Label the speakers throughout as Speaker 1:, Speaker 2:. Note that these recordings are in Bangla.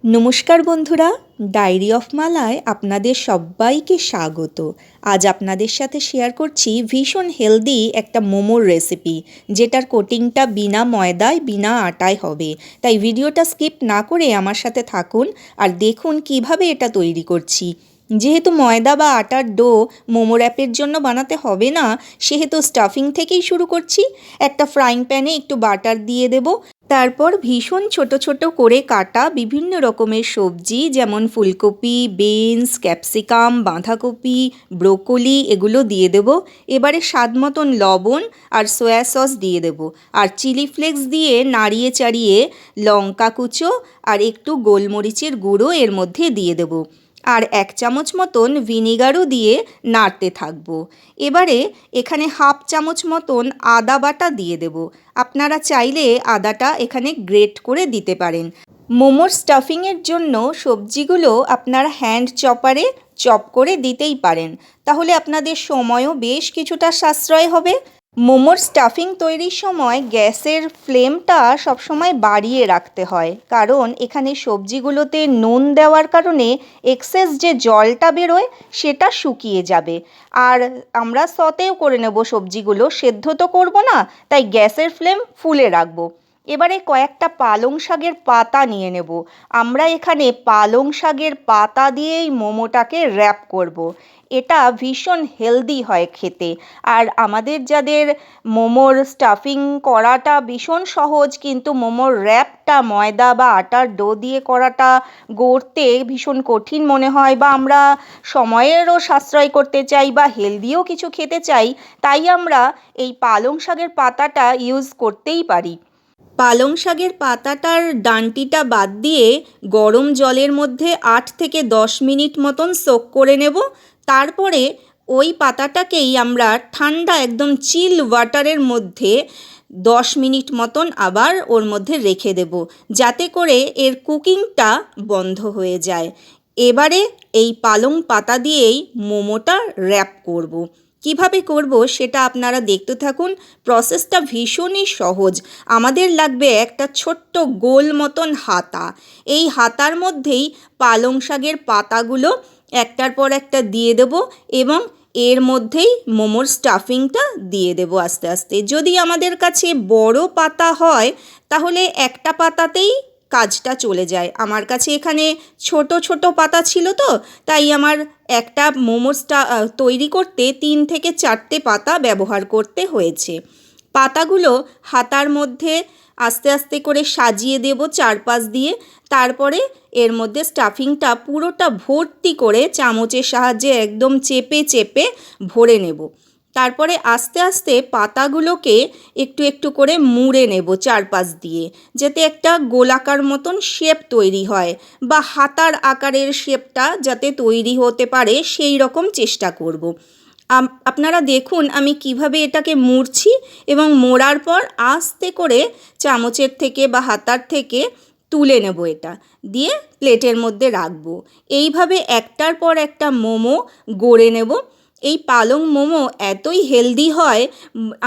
Speaker 1: নমস্কার বন্ধুরা, ডায়েরি অফ মালায় আপনাদের সবাইকে স্বাগত। আজ আপনাদের সাথে শেয়ার করছি ভীষণ হেলদি একটা মোমোর রেসিপি, যেটার কোটিংটা বিনা ময়দায় বিনা আটায় হবে। তাই ভিডিওটা স্কিপ না করে আমার সাথে থাকুন আর দেখুন কিভাবে এটা তৈরি করছি। যেহেতু ময়দা বা আটার ডো মোমো র্যাপের জন্য বানাতে হবে না, সেহেতু স্টাফিং থেকেই শুরু করছি। একটা ফ্রাইং প্যানে একটু বাটার দিয়ে দেব, তারপর ভীষণ ছোট ছোট করে কাটা বিভিন্ন রকমের সবজি যেমন ফুলকপি, বিনস, ক্যাপসিকাম, বাঁধাকপি, ব্রোকলি এগুলো দিয়ে দেব। এবারে স্বাদ মতন লবণ আর সয়া সস দিয়ে দেব, আর চিলি ফ্লেক্স দিয়ে নাড়িয়ে চাড়িয়ে লঙ্কা কুচো আর একটু গোলমরিচের গুঁড়ো এর মধ্যে দিয়ে দেব, আর 1 চামচ মতন ভিনিগারও দিয়ে নাড়তে থাকবো। এবারে এখানে 1/2 চামচ মতন আদা বাটা দিয়ে দেব। আপনারা চাইলে আদাটা এখানে গ্রেট করে দিতে পারেন। মোমোর স্টাফিংয়ের জন্য সবজিগুলো আপনারা হ্যান্ড চপারে চপ করে দিতেই পারেন, তাহলে আপনাদের সময়ও বেশ কিছুটা সাশ্রয় হবে। মোমোর স্টাফিং তৈরির সময় গ্যাসের ফ্লেমটা সবসময় বাড়িয়ে রাখতে হয়, কারণ এখানে সবজিগুলোতে নুন দেওয়ার কারণে এক্সেস যে জলটা বেরোয় সেটা শুকিয়ে যাবে। আর আমরা সতেও করে নেব সবজিগুলো, সেদ্ধ তো করব না, তাই গ্যাসের ফ্লেম ফুলে রাখবো। এবারে কয়েকটা পালং শাকের পাতা নিয়ে নেব। আমরা এখানে পালং শাকের পাতা দিয়েই মোমোটাকে র্যাপ করব। এটা ভীষণ হেলদি হয় খেতে। আর আমাদের যাদের মোমোর স্টাফিং করাটা ভীষণ সহজ, কিন্তু মোমোর র্যাপটা ময়দা বা আটার ডো দিয়ে করাটা গড়তে ভীষণ কঠিন মনে হয়, বা আমরা সময়েরও সাশ্রয় করতে চাই বা হেলদিও কিছু খেতে চাই, তাই আমরা এই পালং শাকের পাতাটা ইউজ করতেই পারি। পালং শাকের পাতাটার ডাঁটিটা বাদ দিয়ে গরম জলের মধ্যে 8 থেকে 10 মিনিট মতন সোক করে নেব। তারপরে ওই পাতাটাকেই আমরা ঠান্ডা একদম চিল ওয়াটারের মধ্যে 10 মিনিট মতন আবার ওর মধ্যে রেখে দেব, যাতে করে এর কুকিংটা বন্ধ হয়ে যায়। এবারে এই পালং পাতা দিয়েই মোমোটা র্যাপ করব। কিভাবে করব সেটা আপনারা দেখতে থাকুন। প্রসেসটা ভীষণই সহজ। আমাদের লাগবে একটা ছোট্ট গোল মতন হাতা। এই হাতার মধ্যেই পালং শাকের পাতাগুলো একটার পর একটা দিয়ে দেব, এবং এর মধ্যেই মোমোর স্টাফিংটা দিয়ে দেব আস্তে আস্তে। যদি আমাদের কাছে বড় পাতা হয় তাহলে একটা পাতাতেই কাজটা চলে যায়। আমার কাছে এখানে ছোট ছোট পাতা ছিল, তো তাই আমার একটা মোমোসটা তৈরি করতে 3 থেকে 4টে পাতা ব্যবহার করতে হয়েছে। পাতাগুলো হাতার মধ্যে আস্তে আস্তে করে সাজিয়ে দেব চারপাশ দিয়ে। তারপরে এর মধ্যে স্টাফিংটা পুরোটা ভর্তি করে চামচের সাহায্যে একদম চেপে চেপে ভরে নেব। তারপরে আস্তে আস্তে পাতাগুলোকে একটু একটু করে মুড়ে নেব চারপাশ দিয়ে, যাতে একটা গোলাকার মতন শেপ তৈরি হয়, বা হাতার আকারের শেপটা যাতে তৈরি হতে পারে সেই রকম চেষ্টা করব। আপনারা দেখুন আমি কিভাবে এটাকে মুড়ছি, এবং মোড়ার পর আস্তে করে চামচের থেকে বা হাতার থেকে তুলে নেব, এটা দিয়ে প্লেটের মধ্যে রাখবো। এইভাবে একটার পর একটা মোমো গড়ে নেব। এই পালং মোমো এতই হেলদি হয়,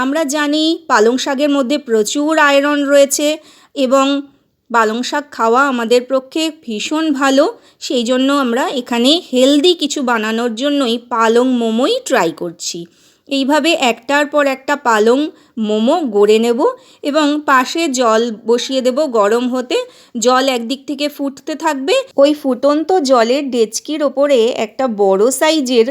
Speaker 1: আমরা জানি পালং শাকের মধ্যে প্রচুর আয়রন রয়েছে, এবং পালং শাক খাওয়া আমাদের পক্ষে ভীষণ ভালো। সেই জন্য আমরা এখানে হেলদি কিছু বানানোর জন্যই পালং মোমোই ট্রাই করছি। এইভাবে একটার পর একটা পালং মোমো গড়ে নেব, এবং পাশে জল বসিয়ে দেব গরম হতে। জল একদিক থেকে ফুটতে থাকবে, ওই ফুটন্ত জলের ডেচকির ওপরে একটা বড় সাইজের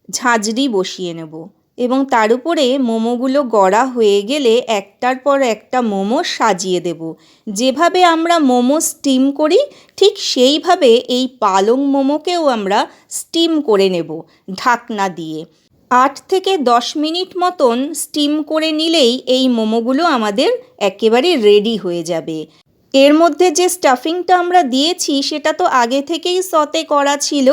Speaker 1: ঝাঁঝরি বসিয়ে নেব, এবং তার উপরে মোমোগুলো গড়া হয়ে গেলে একটার পর একটা মোমো সাজিয়ে দেব। যেভাবে আমরা মোমো স্টিম করি ঠিক সেইভাবে এই পালং মোমোকেও আমরা স্টিম করে নেব ঢাকনা দিয়ে। 8 থেকে 10 মিনিট মতন স্টিম করে নিলেই এই মোমোগুলো আমাদের একেবারে রেডি হয়ে যাবে। এর মধ্যে যে স্টাফিংটা আমরা দিয়েছি সেটা তো আগে থেকেই সতে করা ছিল,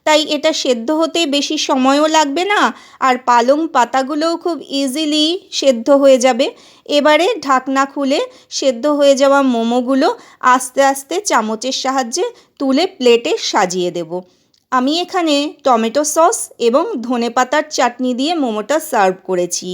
Speaker 1: তাই এটা সেদ্ধ হতে বেশি সময়ও লাগবে না, আর পালং পাতাগুলোও খুব ইজিলি সেদ্ধ হয়ে যাবে। এবারে ঢাকনা খুলে সেদ্ধ হয়ে যাওয়া মোমোগুলো আস্তে আস্তে চামচের সাহায্যে তুলে প্লেটে সাজিয়ে দেব। আমি এখানে টমেটো সস এবং ধনেপাতার চাটনি দিয়ে মোমোটা সার্ভ করেছি।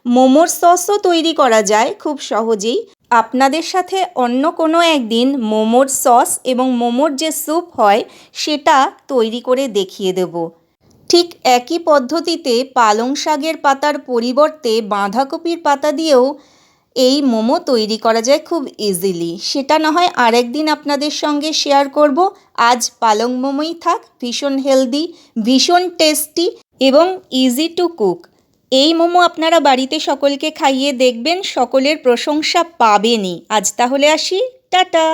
Speaker 1: মোমোর সসও তৈরি করা যায় খুব সহজেই। আপনাদের সাথে অন্য কোনো একদিন মোমোর সস এবং মোমোর যে স্যুপ হয় সেটা তৈরি করে দেখিয়ে দেব। ঠিক একই পদ্ধতিতে পালং শাকের পাতার পরিবর্তে বাঁধাকপির পাতা দিয়েও এই মোমো তৈরি করা যায় খুব ইজিলি। সেটা না হয় আরেকদিন আপনাদের সঙ্গে শেয়ার করব। আজ পালং মোমোই থাক, ভীষণ হেলদি, ভীষণ টেস্টি এবং ইজি টু কুক। এই মোমো আপনারা বাড়িতে সকলকে খাইয়ে দেখবেন, সকলের প্রশংসা পাবেনই। আজ তাহলে আসি, টাটা।